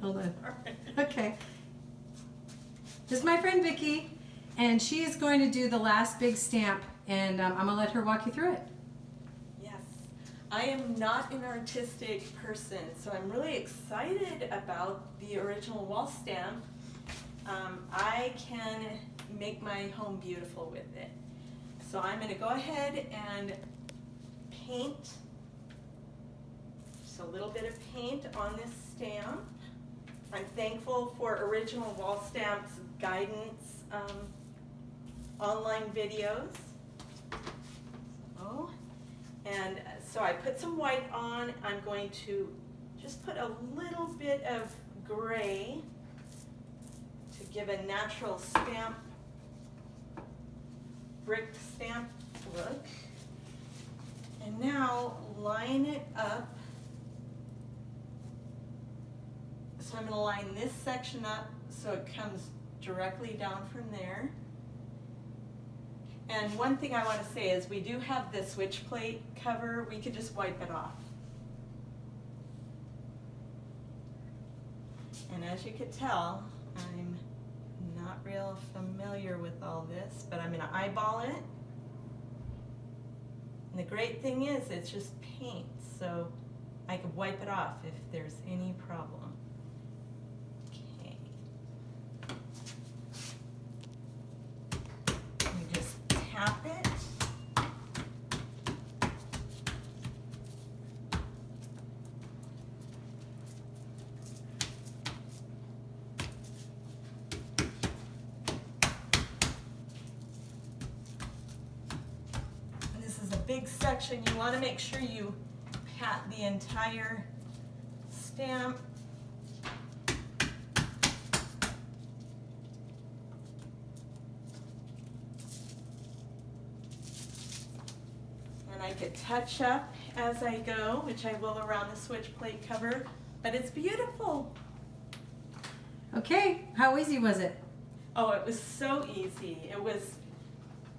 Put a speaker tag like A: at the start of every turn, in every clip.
A: Hold on. Okay. This is my friend Vicki, and she is going to do the last big stamp, and I'm going to let her walk you through it.
B: Yes. I am not an artistic person, so I'm really excited about the original wall stamp. I can make my home beautiful with it. So I'm going to go ahead and paint just a little bit of paint on this stamp. I'm thankful for Original Wall Stamps guidance online videos. And so I put some white on. I'm going to just put a little bit of gray to give a natural stamp, brick stamp look. And now line it up. So I'm going to line this section up so it comes directly down from there. And one thing I want to say is we do have the switch plate cover. We could just wipe it off. And as you could tell, I'm not real familiar with all this, but I'm going to eyeball it. And the great thing is it's just paint, so I could wipe it off if there's any problem. Tap it. And this is a big section. You want to make sure you pat the entire stamp. I could touch up as I go, which I will around the switch plate cover, but it's beautiful.
A: Okay, how easy was it?
B: Oh, it was so easy. It was,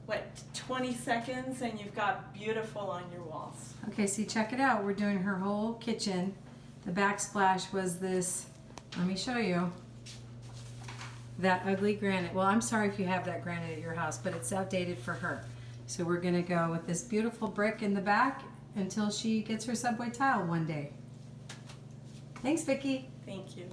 B: what, 20 seconds and you've got beautiful on your walls.
A: Okay, see, check it out. We're doing her whole kitchen. The backsplash was this, let me show you, that ugly granite. Well, I'm sorry if you have that granite at your house, but it's outdated for her. So we're gonna go with this beautiful brick in the back until she gets her subway tile one day. Thanks, Vicki.
B: Thank you.